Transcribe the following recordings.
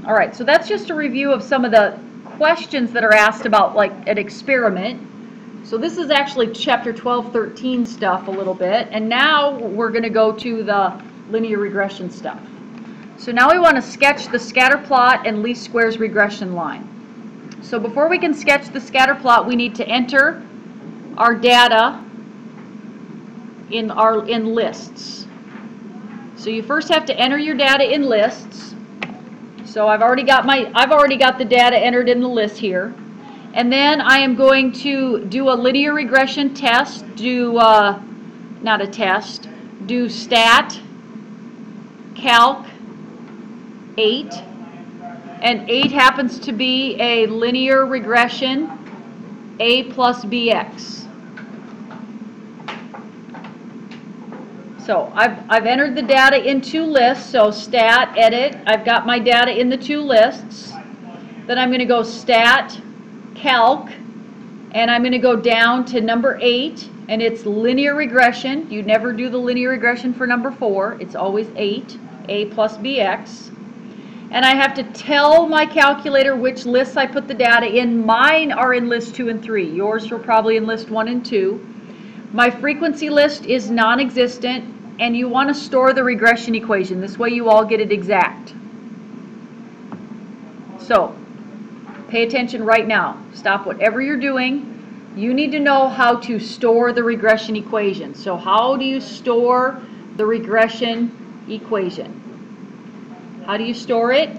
All right, so that's just a review of some of the questions that are asked about like an experiment. So this is actually chapter 12, 13 stuff a little bit, and now we're going to go to the linear regression stuff. So now we want to sketch the scatter plot and least squares regression line. So before we can sketch the scatter plot, we need to enter our data in lists. So you first have to enter your data in lists. So I've already got the data entered in the list here. And then I am going to do a linear regression test, do stat calc 8, and 8 happens to be a linear regression a plus bx. So I've entered the data in two lists, so stat, edit, I've got my data in the two lists. Then I'm going to go stat, calc, and I'm going to go down to number 8, and it's linear regression. You never do the linear regression for number 4. It's always 8, a plus bx. And I have to tell my calculator which lists I put the data in. Mine are in list 2 and 3. Yours are probably in list 1 and 2. My frequency list is non-existent, and you want to store the regression equation. This way you all get it exact. So, pay attention right now. Stop whatever you're doing. You need to know how to store the regression equation. So how do you store the regression equation? How do you store it?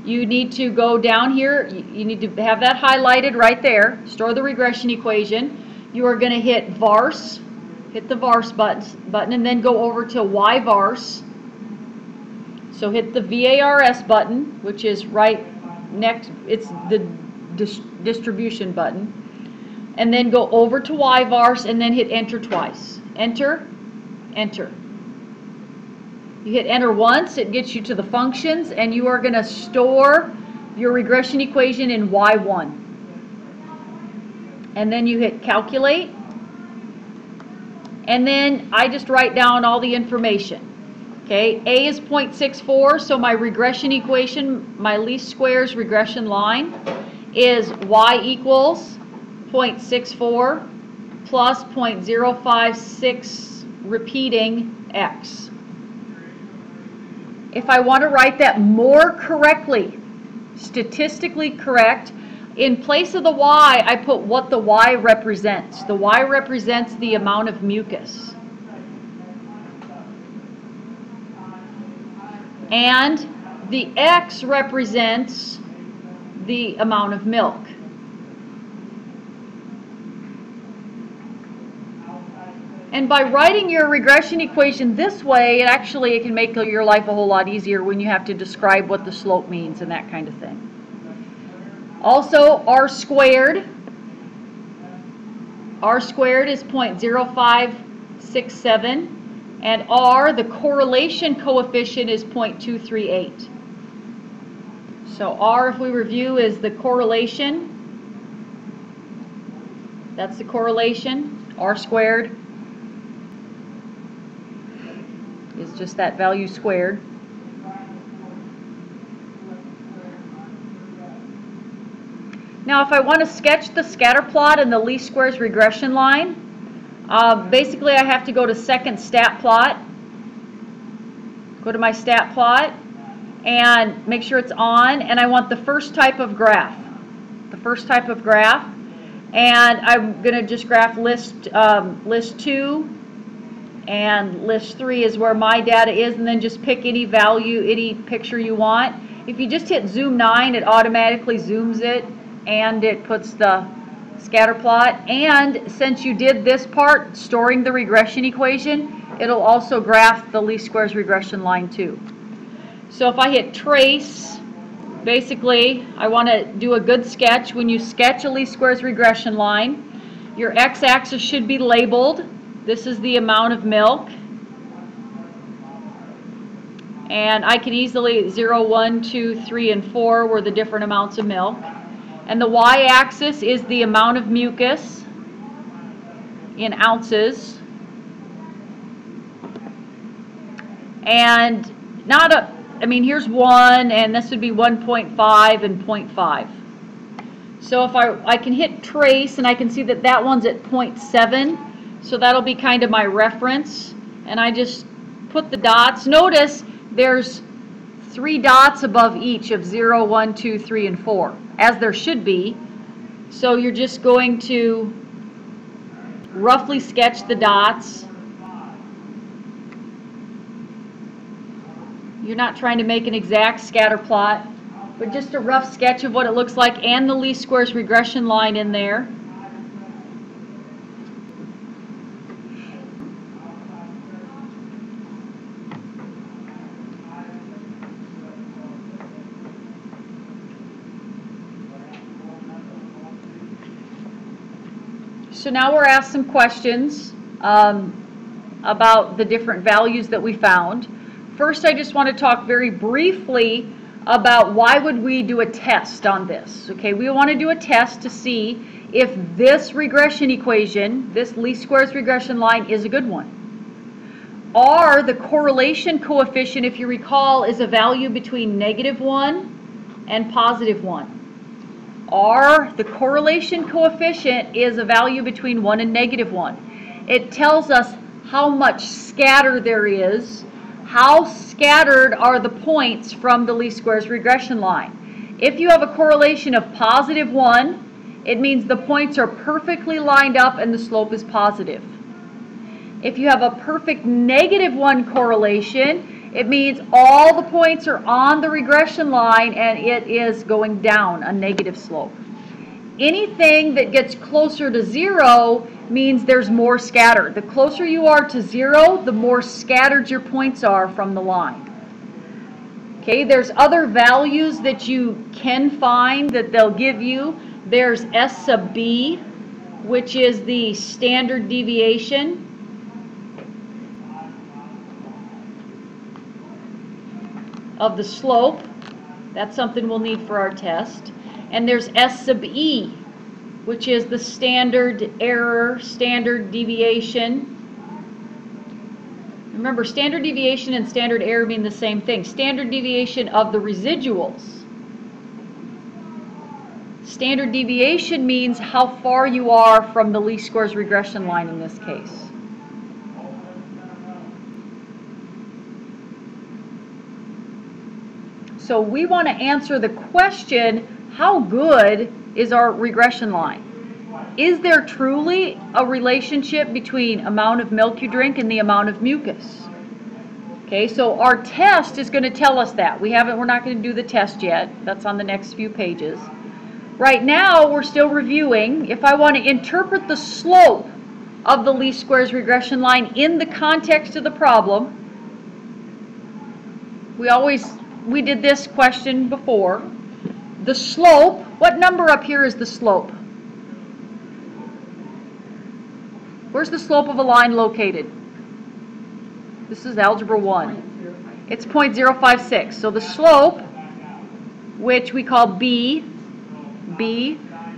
You need to go down here. You need to have that highlighted right there. Store the regression equation. You are going to hit vars. Hit the vars button and then go over to yvars. So hit the VARS button, which is right next, it's the distribution button. And then go over to yvars and then hit enter twice. Enter, enter. You hit enter once, it gets you to the functions, and you are going to store your regression equation in Y1. And then you hit calculate. And then I just write down all the information. Okay, A is 0.64, so my regression equation, my least squares regression line is y equals 0.64 plus 0.056 repeating x. If I want to write that more correctly, statistically correct, in place of the y, I put what the y represents. The y represents the amount of mucus. And the x represents the amount of milk. And by writing your regression equation this way, it can make your life a whole lot easier when you have to describe what the slope means and that kind of thing. Also, r squared is 0.0567, and r, the correlation coefficient, is 0.238. So r, if we review, is the correlation. That's the correlation. R squared is just that value squared. Now, if I want to sketch the scatter plot and the least squares regression line, basically I have to go to second stat plot, go to my stat plot, and make sure it's on, and I want the first type of graph. The first type of graph, and I'm going to just graph list 2, and list 3 is where my data is, and then just pick any value, any picture you want. If you just hit zoom 9, it automatically zooms it, and it puts the scatter plot. And since you did this part, storing the regression equation, it'll also graph the least squares regression line too. So if I hit trace, basically I want to do a good sketch. When you sketch a least squares regression line, your x-axis should be labeled. This is the amount of milk. And I can easily 0, 1, 2, 3, and 4 were the different amounts of milk. And the y-axis is the amount of mucus in ounces. And I mean, here's 1, and this would be 1.5 and 0.5. So if I can hit trace, and I can see that that one's at 0.7, so that'll be kind of my reference, and I just put the dots. Notice there's 3 dots above each of 0, 1, 2, 3, and 4, as there should be. So you're just going to roughly sketch the dots. You're not trying to make an exact scatter plot, but just a rough sketch of what it looks like, and the least squares regression line in there. So now we're asked some questions about the different values that we found. First, I just want to talk very briefly about why would we do a test on this. Okay, we want to do a test to see if this regression equation, this least squares regression line, is a good one. Or the correlation coefficient, if you recall, is a value between -1 and +1. Or the correlation coefficient is a value between 1 and -1. It tells us how much scatter there is, how scattered are the points from the least squares regression line. If you have a correlation of +1, it means the points are perfectly lined up and the slope is positive. If you have a perfect -1 correlation, it means all the points are on the regression line and it is going down, a negative slope. Anything that gets closer to 0 means there's more scatter. The closer you are to 0, the more scattered your points are from the line. Okay, there's other values that you can find that they'll give you. There's S sub B, which is the standard deviation. Of the slope. That's something we'll need for our test. And there's S sub E, which is the standard error, standard deviation. Remember, standard deviation and standard error mean the same thing. Standard deviation of the residuals. Standard deviation means how far you are from the least squares regression line in this case. So we want to answer the question, how good is our regression line? Is there truly a relationship between amount of milk you drink and the amount of mucus? Okay, so our test is going to tell us that. We're not going to do the test yet. That's on the next few pages. Right now, we're still reviewing. If I want to interpret the slope of the least squares regression line in the context of the problem, we did this question before. The slope, what number up here is the slope? Where's the slope of a line located? This is algebra 1. It's 0.056. So the slope, which we call B,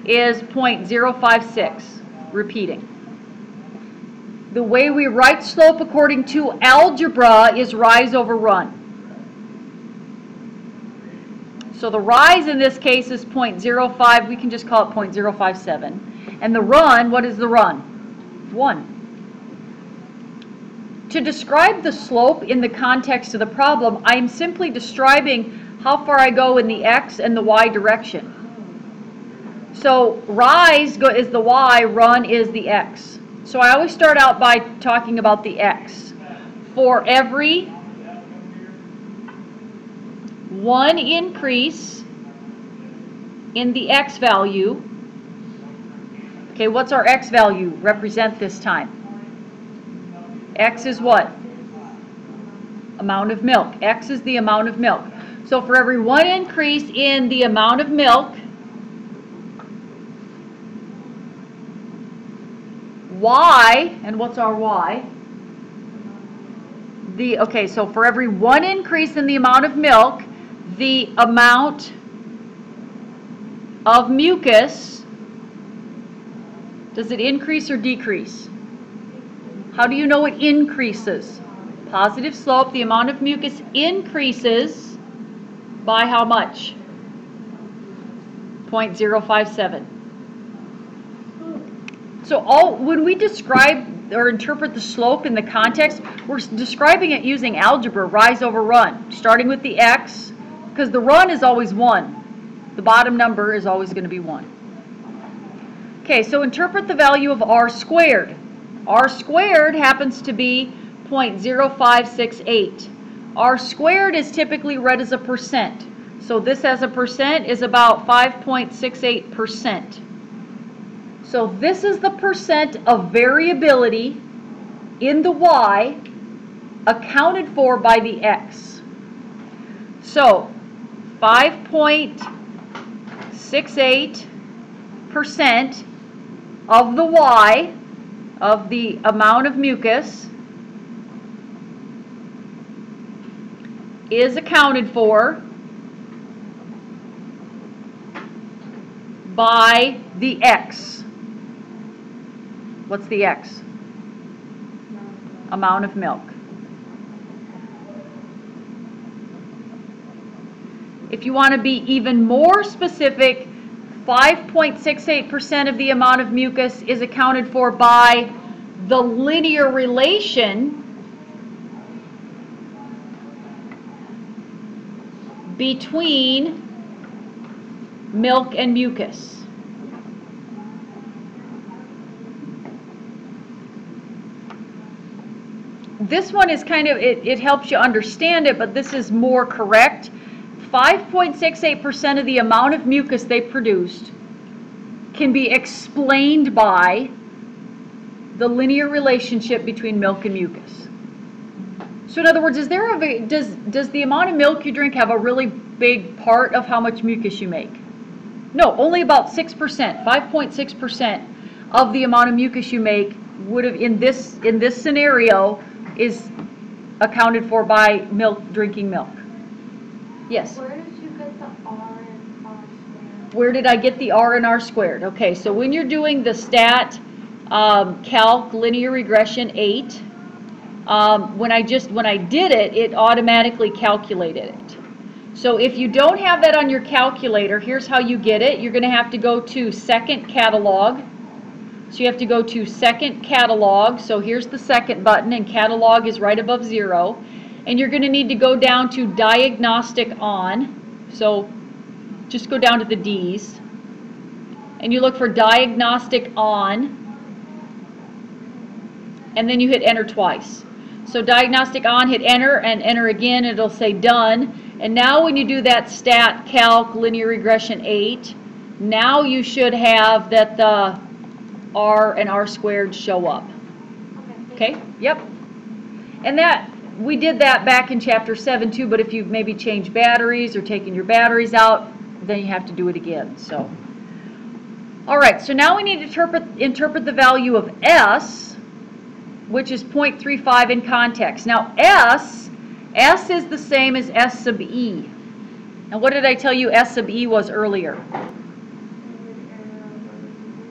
is 0.056. Repeating. The way we write slope according to algebra is rise over run. So the rise in this case is 0.05. We can just call it 0.057. And the run, what is the run? 1. To describe the slope in the context of the problem, I am simply describing how far I go in the x and the y direction. So rise is the y, run is the x. So I always start out by talking about the x. For every 1 increase in the x value, okay, what's our x value represent this time? X is what? Amount of milk. X is the amount of milk. So for every 1 increase in the amount of milk, y, and what's our y? Okay, so for every 1 increase in the amount of milk, the amount of mucus, does it increase or decrease? How do you know it increases? Positive slope, the amount of mucus increases by how much? 0.057. So when we describe or interpret the slope in the context, we're describing it using algebra, rise over run, starting with the x, because the run is always 1. The bottom number is always going to be 1. Okay, so interpret the value of r squared. R squared happens to be 0.0568. R squared is typically read as a percent. So this as a percent is about 5.68%. So this is the percent of variability in the y accounted for by the x. So 5.68% of the y, of the amount of mucus, is accounted for by the x. What's the x? Amount of milk. If you want to be even more specific, 5.68% of the amount of mucus is accounted for by the linear relation between milk and mucus. This one is kind of, it helps you understand it, but this is more correct. 5.68% of the amount of mucus they produced can be explained by the linear relationship between milk and mucus. So in other words, does the amount of milk you drink have a really big part of how much mucus you make? No, only about 6%, 5.6% of the amount of mucus you make would have, in this scenario, is accounted for by drinking milk. Yes? Where did you get the R and R squared? Where did I get the R and R squared? Okay, so when you're doing the stat calc linear regression 8, when I did it, it automatically calculated it. So if you don't have that on your calculator, here's how you get it. You're going to have to go to second catalog. So you have to go to second catalog. So here's the second button, and catalog is right above 0. And you're going to need to go down to diagnostic on. So just go down to the D's. And you look for diagnostic on. And then you hit enter twice. So diagnostic on, hit enter, and enter again. It'll say done. And now when you do that stat calc linear regression 8, now you should have that the R and R squared show up. Okay? Yep. And that, we did that back in chapter 7 too, but if you've maybe changed batteries or taken your batteries out, then you have to do it again. So, all right, so now we need to interpret the value of S, which is 0.35 in context. Now S is the same as S sub E. And what did I tell you S sub E was earlier?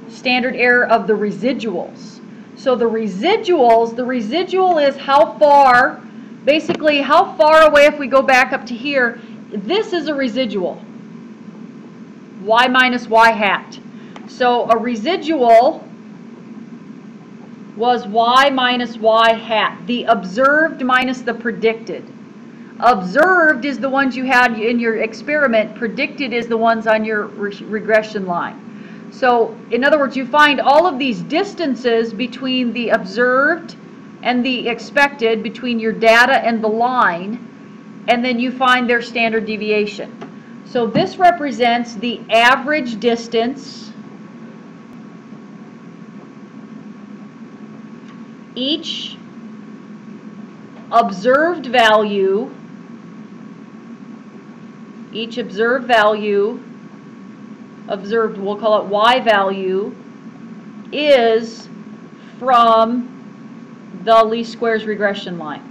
Standard error of the residuals. So the residual is how far, basically how far away, if we go back up to here, this is a residual. Y minus Y hat. So a residual was Y minus Y hat. The observed minus the predicted. Observed is the ones you had in your experiment. Predicted is the ones on your regression line. So, in other words, you find all of these distances between the observed and the expected, between your data and the line, and then you find their standard deviation. So this represents the average distance each observed value observed, we'll call it Y value, is from the least squares regression line.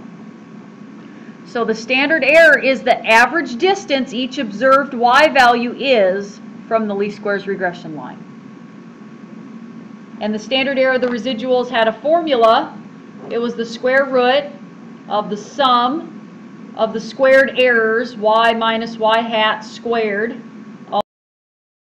So the standard error is the average distance each observed Y value is from the least squares regression line. And the standard error of the residuals had a formula. It was the square root of the sum of the squared errors, y minus y hat squared,